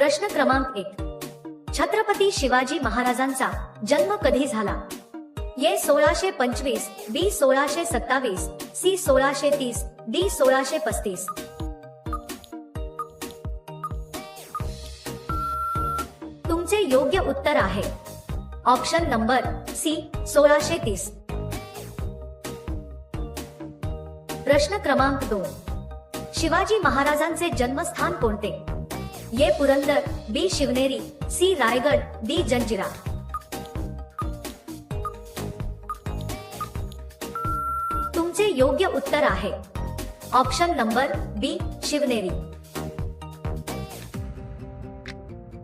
प्रश्न क्रमांक 1. छत्रपती शिवाजी महाराजांचा जन्म कधी झाला? ए 1625, बी 1627, सी 1630, डी 1635. तुमचे योग्य उत्तर आहे ऑप्शन नंबर सी 1630. प्रश्न क्रमांक 2. शिवाजी महाराजांचे जन्मस्थान कोणते? ए पुरंदर, बी शिवनेरी, सी रायगड, डी जंजिरा. तुमचे योग्य उत्तर आहे ऑप्शन नंबर बी शिवनेरी.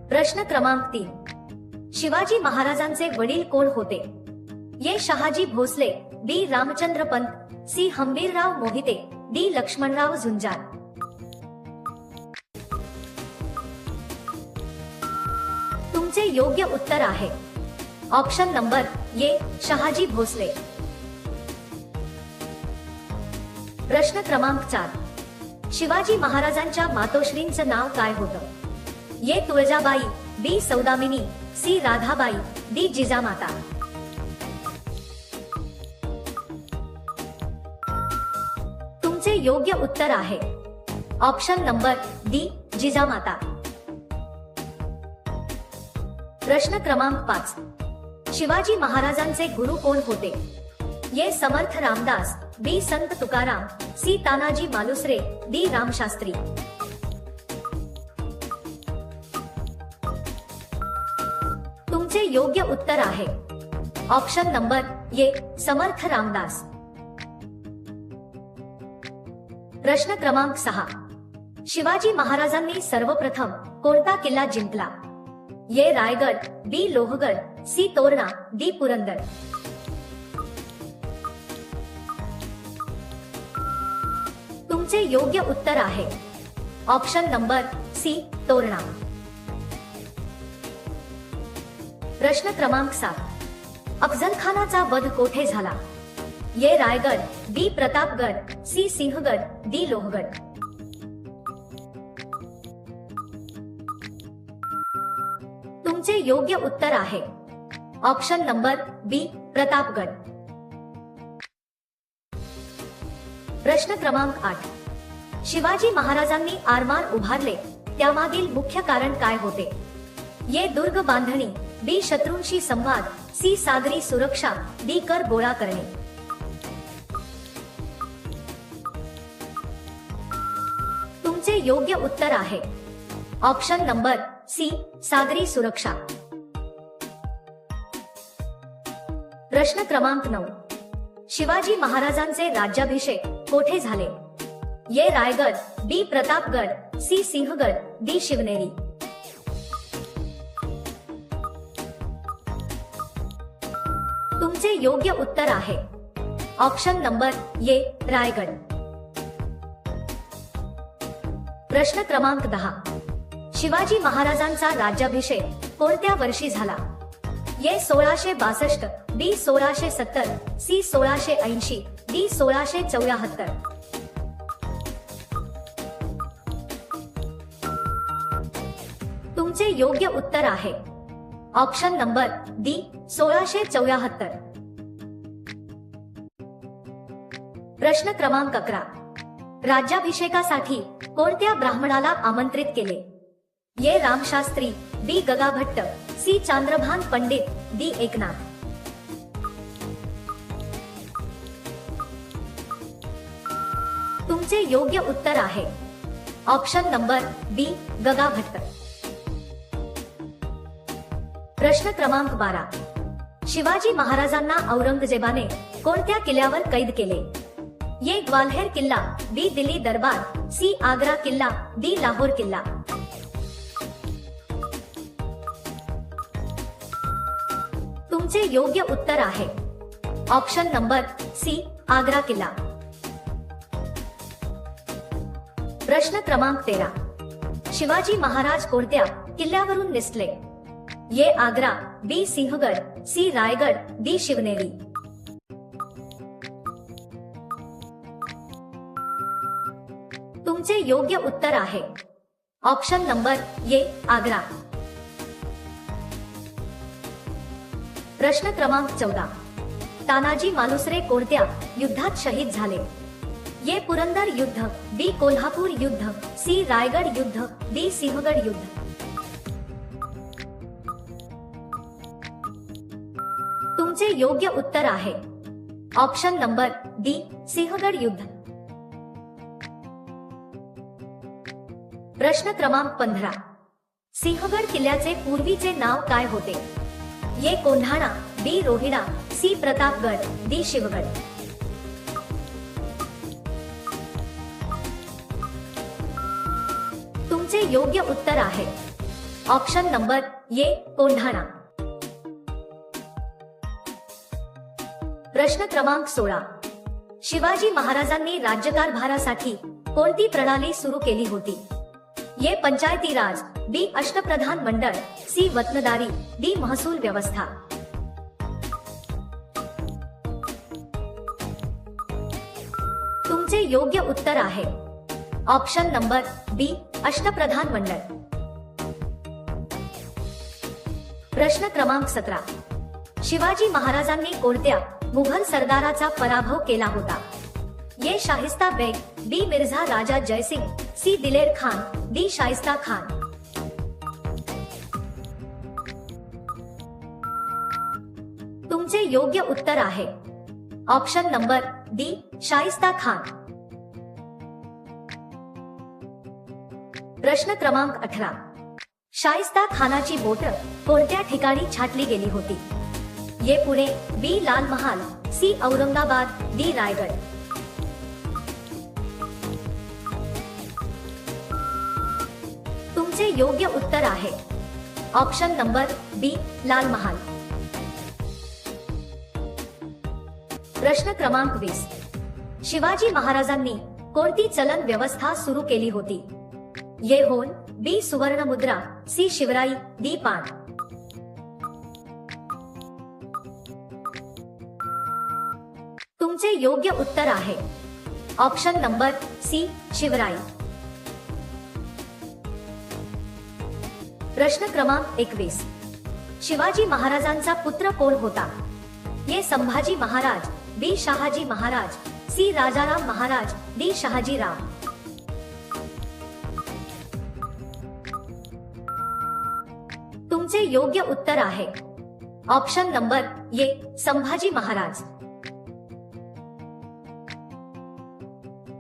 प्रश्न क्रमांक 3. शिवाजी महाराजांचे वडील कोण होते? A Shahaji Bhosale, B Ramchandra Pant, C Hambirrao Mohite, D Laxmanrao Zunjar. तुमचे योग्य उत्तर आहे option number A Shahaji Bhosale. प्रश्न क्रमांक 4. शिवाजी महाराजांच्या मातोश्रींचं नाव काय होतं? A Tuljabai, B Saudamini, C Radhabai, D Jijamata. तुमचे योग्य उत्तर आहे ऑप्शन नंबर डी जिजामाता. प्रश्न क्रमांक 5. शिवाजी महाराजांचे गुरु कोण होते? ए समर्थ रामदास, बी संत तुकाराम, सी तानाजी मालुसरे, डी रामशास्त्री. तुमचे योग्य उत्तर आहे ऑप्शन नंबर ए समर्थ रामदास. प्रश्न क्रमांक 6. शिवाजी महाराजांनी सर्वप्रथम कोणता किल्ला जिंकला? ए रायगड, बी लोहगड, सी तोरणा, डी पुरंदर. तुमचे योग्य उत्तर आहे ऑप्शन नंबर सी तोरणा. प्रश्न क्रमांक 7. अफजल खानाचा वध कोठे झाला? ए रायगड, बी प्रतापगड, सी सिंहगड, डी लोहगड. तुमचे योग्य उत्तर आहे ऑप्शन नंबर बी प्रतापगड. प्रश्न क्रमांक 8. शिवाजी महाराजांनी आरमार उभारले त्यामागील मुख्य कारण काय होते? ए दुर्ग बांधणी, बी शत्रूंशी संवाद, सी सागरी सुरक्षा, डी कर गोळा करणे. तुमचे योग्य उत्तर आहे ऑप्शन नंबर सी सागरी सुरक्षा. प्रश्न क्रमांक 9. शिवाजी महाराजांचे राज्याभिषेक कोठे झाले? ए रायगड, बी प्रतापगड, सी सिंहगड, डी शिवनेरी. तुमचे योग्य उत्तर आहे ऑप्शन नंबर ए रायगड. प्रश्न क्रमांक 10. शिवाजी महाराजांचा राज्याभिषेक कोणत्या वर्षी झाला? ए 1662, बी 1670, सी 1680, डी 1674. तुमचे योग्य उत्तर आहे ऑप्शन नंबर डी 1674. प्रश्न क्रमांक 11. राज्याभिषेकासाठी कोणत्या ब्राह्मणाला आमंत्रित केले? ए रामशास्त्री, बी गगाभट्ट, सी चांद्रभान पंडित, डी एकनाथ. तुमचे योग्य उत्तर आहे ऑप्शन नंबर बी गगाभट्ट. प्रश्न क्रमांक 12. शिवाजी महाराजांना औरंगजेबाने कोणत्या किल्ल्यावर कैद केले? ए ग्वाल्हेर किल्ला, बी दिल्ली दरबार, सी आग्रा किल्ला, डी लाहोर किल्ला. तुमचे योग्य उत्तर आहे ऑप्शन नंबर सी आग्रा किल्ला. प्रश्न क्रमांक 13. शिवाजी महाराज कोणत्या किल्ल्यावरून निसटले? ए आग्रा, बी सिंहगड, सी रायगड, डी शिवनेरी. तुमचे योग्य उत्तर आहे ऑप्शन नंबर ए आग्रा। प्रश्न क्रमांक 14, तानाजी मालुसरे कोणत्या युद्धात शहीद झाले? ए पुरंदर युद्ध, बी कोल्हापूर युद्ध, सी रायगड युद्ध, डी सिंहगड युद्ध। तुमचे योग्य उत्तर आहे ऑप्शन नंबर डी सिंहगड युद्ध। प्रश्न क्रमांक 15, सिंहगड किल्ल्याचे पूर्वीचे नाव काय होते? ए कोंढाणा, बी रोहिणा, सी प्रतापगड, डी शिवगड। तुमचे योग्य उत्तर आहे ऑप्शन नंबर ए कोंढाणा। प्रश्न क्रमांक 16, शिवाजी महाराजांनी राज्यकारभारासाठी कोणती प्रणाली सुरू केली होती? ए पंचायती राज, बी अष्टप्रधान मंडळ, सी वतनदारी, डी महसूल व्यवस्था। तुमचे योग्य उत्तर आहे ऑप्शन नंबर बी अष्टप्रधान मंडळ। प्रश्न क्रमांक 17, शिवाजी महाराजांनी कोणत्या मुघल सरदाराचा पराभव केला होता? ए शाहिस्ता बेग, बी मिर्झा राजा जयसिंग, सी दिलेर खान, डी शाइस्ता खान। तुमचे योग्य उत्तर आहे option number D Shaista Khan. प्रश्न क्रमांक 18, शाइस्ता खानाची बोट कोणत्या ठिकाणी छाटली गेली होती? ए पुणे, बी लाल महाल, सी औरंगाबाद, डी रायगड। तुमचे योग्य उत्तर आहे ऑप्शन नंबर बी लाल महाल। प्रश्न क्रमांक 20, शिवाजी महाराजांनी कोणती चलन व्यवस्था सुरू केली होती? ए होन, बी सुवर्ण मुद्रा, सी शिवराई, डी पान। तुमचे योग्य उत्तर आहे ऑप्शन नंबर सी शिवराई। प्रश्न क्रमांक 21, शिवाजी महाराजांचा पुत्र कोण होता? ए संभाजी महाराज, बी शहाजी महाराज, सी राजाराम महाराज, डी शहाजीराव। तुमचे योग्य उत्तर आहे ऑप्शन नंबर ए संभाजी महाराज।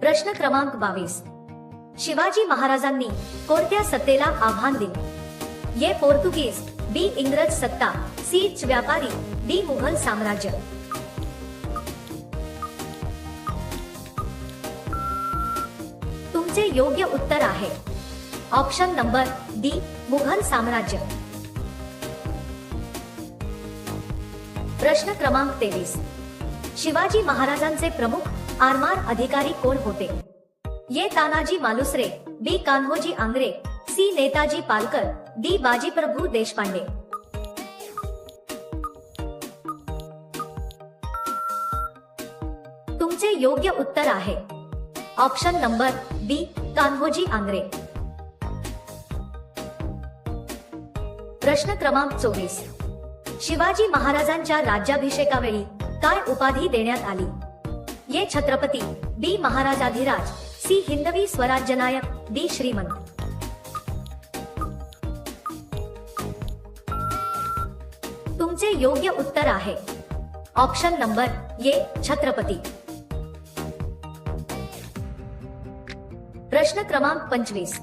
प्रश्न क्रमांक 22, शिवाजी महाराजांनी कोणत्या सत्तेला आव्हान दिले? ए पोर्तुगीज, बी इंग्रज सत्ता, सी व्यापारी, डी मुघल साम्राज्य। तुमचे योग्य उत्तर आहे ऑप्शन नंबर डी मुघल साम्राज्य। प्रश्न क्रमांक 23, शिवाजी महाराजांचे प्रमुख आरमार अधिकारी कोण होते? ए तानाजी मालुसरे, बी कान्होजी आंग्रे, सी नेताजी पालकर, डी बाजीप्रभू देशपांडे। तुमचे योग्य उत्तर आहे ऑप्शन नंबर बी कान्होजी आंग्रे। प्रश्न क्रमांक 24, शिवाजी महाराजांच्या राज्याभिषेकावेळी काय उपाधी देण्यात आली? ए छत्रपती, बी महाराजाधिराज, सी हिंदवी स्वराज्यनायक, डी श्रीमंत। तुमचे योग्य उत्तर आहे ऑप्शन नंबर ए छत्रपती। प्रश्न क्रमांक 25,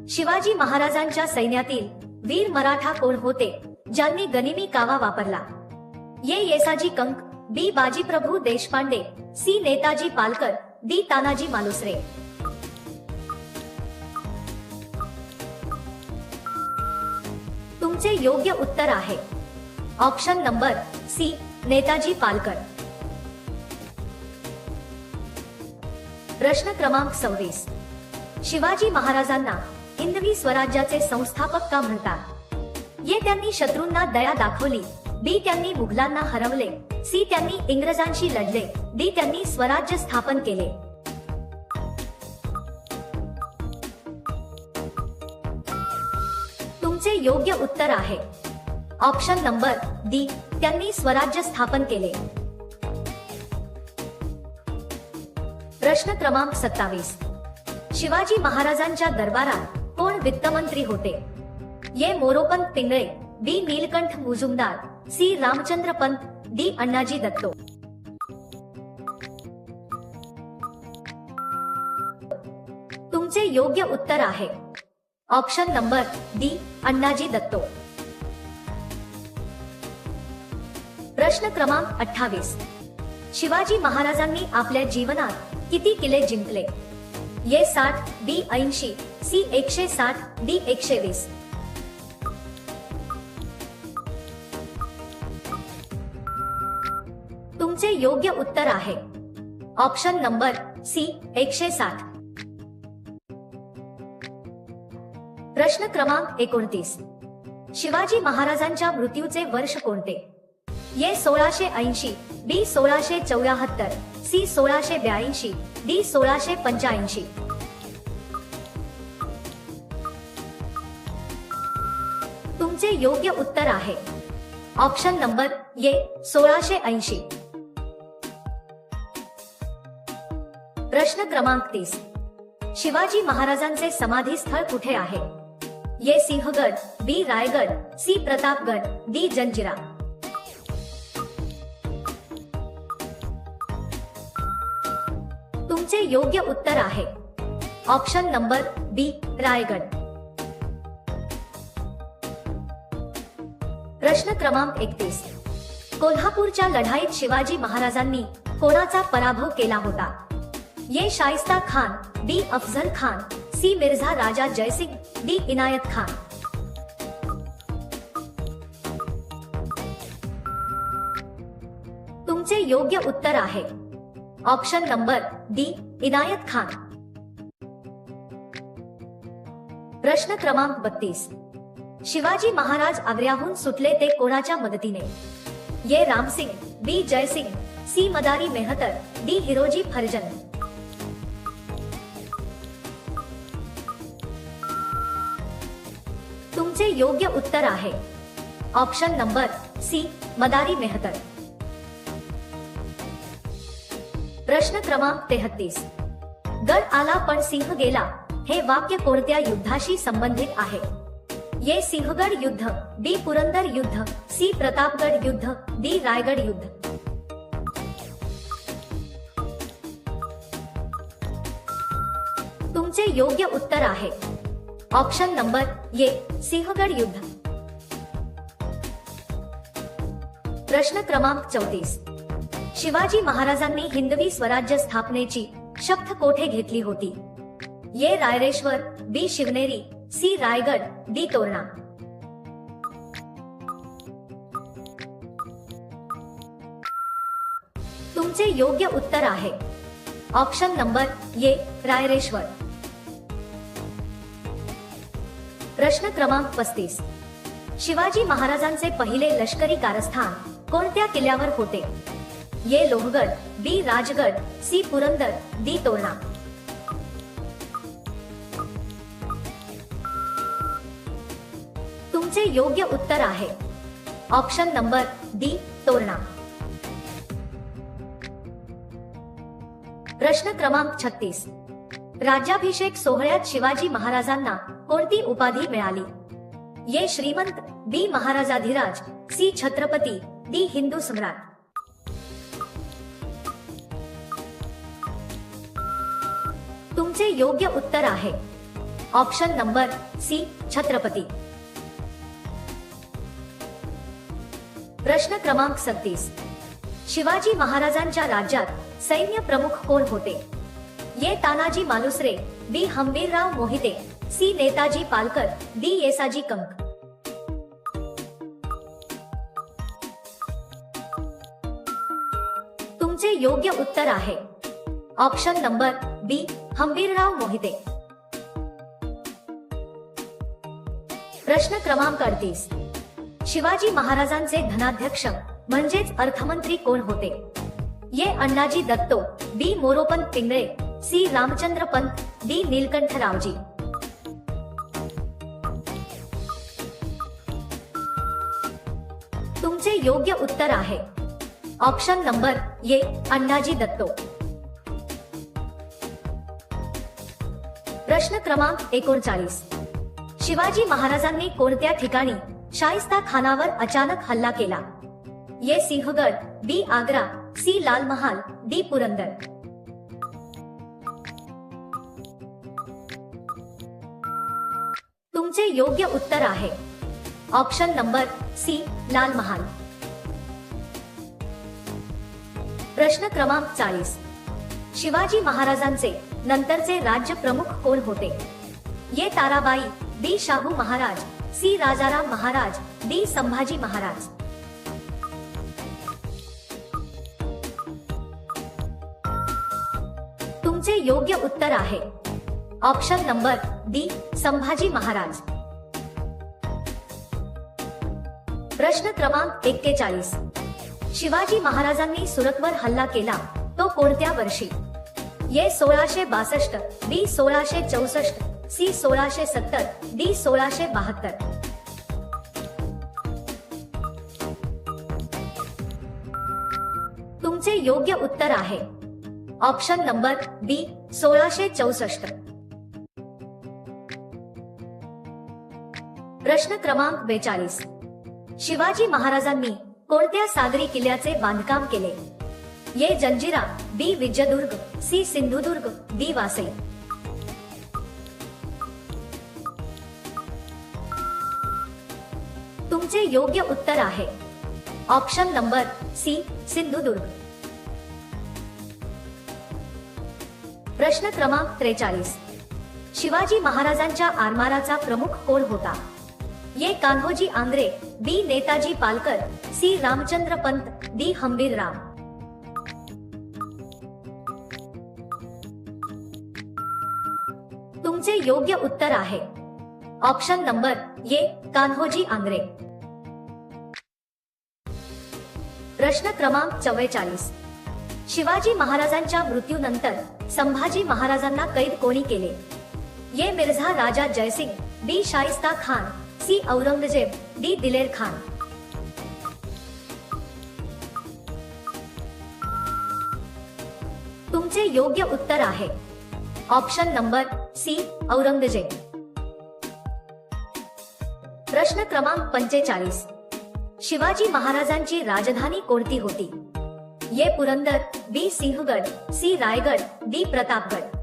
शिवाजी महाराजांच्या सैन्यातील वीर मराठा कोण होते ज्यांनी गनिमी कावा वापरला? A Yesaji Kank, B Bajiprabhu Deshpande, C Netaji Palkar, D Tanaji Malusare. तुमचे योग्य उत्तर आहे option number C Netaji Palkar. प्रश्न क्रमांक 26, शिवाजी महाराजांना हिंदवी स्वराज्याचे संस्थापक का म्हणतात? ए त्यांनी शत्रूंना दया दाखवली, बी त्यांनी मुघलांना हरवले, सी त्यांनी इंग्रजांशी लढले, डी त्यांनी स्वराज्य स्थापन केले। तुमचे योग्य उत्तर आहे ऑप्शन नंबर डी, त्यांनी स्वराज्य स्थापन केले। प्रश्न क्रमांक 27, शिवाजी महाराजांच्या दरबारात कोण वित्तमंत्री होते? ये मोरोपंत पिंगळे, बी नीलकंठ मुजुमदार, सी रामचंद्र पंत, डी अण्णाजी दत्तो। तुमचे योग्य उत्तर आहे ऑप्शन नंबर डी, अण्णाजी दत्तो। प्रश्न क्रमांक 28, शिवाजी महाराजांनी आपल्या जीवनात किती किल्ले जिंकले? ये 60, बी 80, सी 160, डी 120। तुमचे योग्य उत्तर आहे ऑप्शन नंबर सी, 160। प्रश्न क्रमांक 29, शिवाजी महाराजांच्या मृत्यूचे वर्ष कोणते? ये 1680, बी 1674, सी 1682, डी 1685। तुमचे योग्य उत्तर आहे ऑप्शन नंबर ये 1680। प्रश्न क्रमांक 30, शिवाजी महाराजांचे समाधी स्थळ कुठे आहे? ये सिंहगड, बी रायगड, सी प्रतापगड, डी जंजिरा। तुमचे योग्य उत्तर आहे ऑप्शन नंबर बी, रायगड। प्रश्न क्रमांक 31, कोल्हापूरच्या लढाईत शिवाजी महाराजांनी कोणाचा पराभव केला होता? ये शाइस्ता खान, बी अफजल खान, सी मिर्झा राजा जयसिंग, डी इनायत खान। तुमचे योग्य उत्तर आहे option number D, Inayat Khan. प्रश्न क्रमांक 32, शिवाजी महाराज आग्र्याहून सुटले ते कोणाच्या मदतीने? ये रामसिंग, बी जयसिंग, सी मदारी मेहतर, डी हिरोजी फर्जंद। तुमचे योग्य उत्तर आहे ऑप्शन नंबर सी, मदारी मेहतर। प्रश्न क्रमांक 33, गड आला पण सिंह गेला हे वाक्य कोणत्या युद्धाशी संबंधित आहे? ये सिंहगड युद्ध, बी पुरंदर युद्ध, सी प्रतापगड युद्ध, डी रायगड युद्ध। तुमचे योग्य उत्तर आहे ऑप्शन नंबर ये, सिंहगड युद्ध। प्रश्न क्रमांक 34, शिवाजी महाराजांनी हिंदवी स्वराज्य स्थापनेची शपथ कोठे घेतली होती? ये रायरेश्वर, बी शिवनेरी, सी रायगड, डी तोरणा। तुमचे योग्य उत्तर आहे ऑप्शन नंबर ये, रायरेश्वर। प्रश्न क्रमांक 35, शिवाजी महाराजांचे पहिले लष्करी कारस्थान कोणत्या किल्ल्यावर होते? ये लोहगड, बी राजगड, सी पुरंदर, डी तोरणा। तुमचे योग्य उत्तर आहे ऑप्शन नंबर डी, तोरणा। प्रश्न क्रमांक 36, राज्याभिषेक सोहळ्यात शिवाजी महाराजांना कोणती उपाधी मिळाली? ये श्रीमंत, बी महाराजाधिराज, सी छत्रपती, डी हिंदू सम्राट। तुमचे योग्य उत्तर आहे ऑप्शन नंबर सी, छत्रपती। प्रश्न क्रमांक 37, शिवाजी महाराजांच्या राज्यात सैन्य प्रमुख कोण होते? ये तानाजी मालुसरे, बी हंबीरराव मोहिते, सी नेताजी पालकर, डी येसाजी कंक। तुमचे योग्य उत्तर आहे ऑप्शन नंबर बी, हंबीरराव मोहिते। प्रश्न क्रमांक 38, शिवाजी महाराजांचे धनाध्यक्ष म्हणजेच अर्थमंत्री कोण होते? ये अण्णाजी दत्तो, बी मोरोपंत पिंगळे, सी रामचंद्र पंत, डी नीलकंठ रावजी। तुमचे योग्य उत्तर आहे ऑप्शन नंबर ए अण्णाजी दत्तो। प्रश्न क्रमांक 39, शिवाजी महाराजांनी कोणत्या ठिकाणी शाहिस्ता खानावर अचानक हल्ला केला? ए सिंहगड, बी आग्रा, सी लाल महाल, डी पुरंदर। तुमचे योग्य उत्तर आहे option number C Lal Mahal. प्रश्न क्रमांक 40, शिवाजी महाराजांचे नंतरचे राज्य प्रमुख कोण होते? ए ताराबाई, बी शाहू महाराज, सी राजाराम महाराज, डी संभाजी महाराज। तुमचे योग्य उत्तर आहे option number D Sambhaji Maharaj. प्रश्न क्रमांक 41, शिवाजी महाराजांनी सुरतवर हल्ला केला तो कोणत्या वर्षी? ए 1662, बी 1664, सी 1670, डी 1672। तुमचे योग्य उत्तर आहे ऑप्शन नंबर बी 1664। प्रश्न क्रमांक 42, शिवाजी महाराजांनी कोणत्या सागरी किल्ल्याचे बांधकाम केले? ए जंजिरा, बी विजयदुर्ग, सी सिंधुदुर्ग, डी वासई। तुमचे योग्य उत्तर आहे ऑप्शन नंबर सी सिंधुदुर्ग। प्रश्न क्रमांक 43, शिवाजी महाराजांच्या आरमाराचा प्रमुख कोण होता? ए कान्होजी आंग्रे, बी नेताजी पालकर, सी रामचंद्र पंत, डी हंबीर राव। तुमचे योग्य उत्तर आहे ऑप्शन नंबर ए कान्होजी आंग्रे। प्रश्न क्रमांक 44, शिवाजी महाराजांच्या मृत्यूनंतर संभाजी महाराजांना कैद कोणी केले? ए मिर्झा राजा जयसिंग, बी शाइस्ता खान, सी औरंगजेब, डी दिलेर खान। तुमचे योग्य उत्तर आहे ऑप्शन नंबर सी औरंगजेब। प्रश्न क्रमांक 45, शिवाजी महाराजांची राजधानी कोणती होती? ए पुरंदर, बी सिंहगड, सी रायगड, डी प्रतापगड।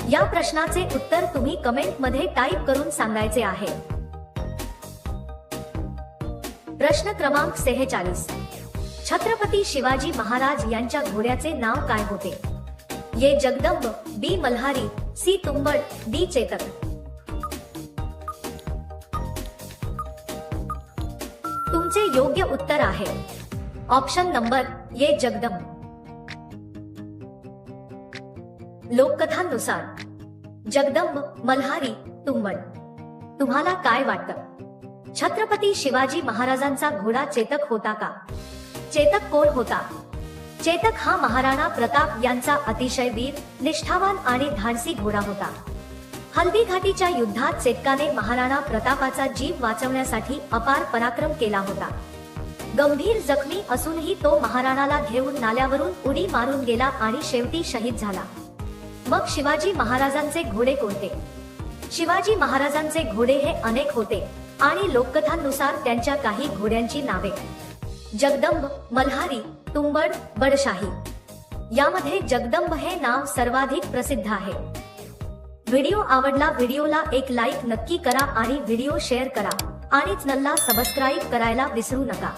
या प्रश्नाचे उत्तर तुम्ही कमेंट मध्ये टाइप करून सांगायचे आहे। प्रश्न क्रमांक 46, छत्रपती शिवाजी महाराज यांच्या घोड्याचे नाव काय होते? A Jagdamb, B Malhari, C Tumbad, D Chetak. तुमचे योग्य उत्तर आहे ऑप्शन नंबर ए जगदंब। लोककथांनुसार जगदंब, मल्हारी, तुंबड। तुम्हाला काय वाटतं? छत्रपती शिवाजी महाराजांचा घोडा चेतक होता का? चेतक कोण होता? चेतक हा महाराणा प्रताप यांचा अतिशय वीर, निष्ठावान आणि धाडसी घोडा होता। हल्दीघाटीच्या युद्धात चेतकाने महाराणा प्रतापाचा जीव वाचवण्यासाठी अपार पराक्रम केला होता। गंभीर जखमी असूनही तो महाराणाला घेऊन नाल्यावरून उडी मारून गेला आणि शेवटी शहीद झाला। मग शिवाजी महाराजांचे घोडे कोणते? शिवाजी महाराजांचे घोडे हे अनेक होते आणि लोककथांनुसार त्यांच्या काही घोड्यांची नावे जगदंब, मल्हारी, तुंबड, बडशाही। यामध्ये जगदंब हे नाव सर्वाधिक प्रसिद्ध आहे। व्हिडिओ आवडला, व्हिडिओला एक लाईक नक्की करा आणि व्हिडिओ शेअर करा आणि चॅनलला सबस्क्राईब करायला विसरू नका।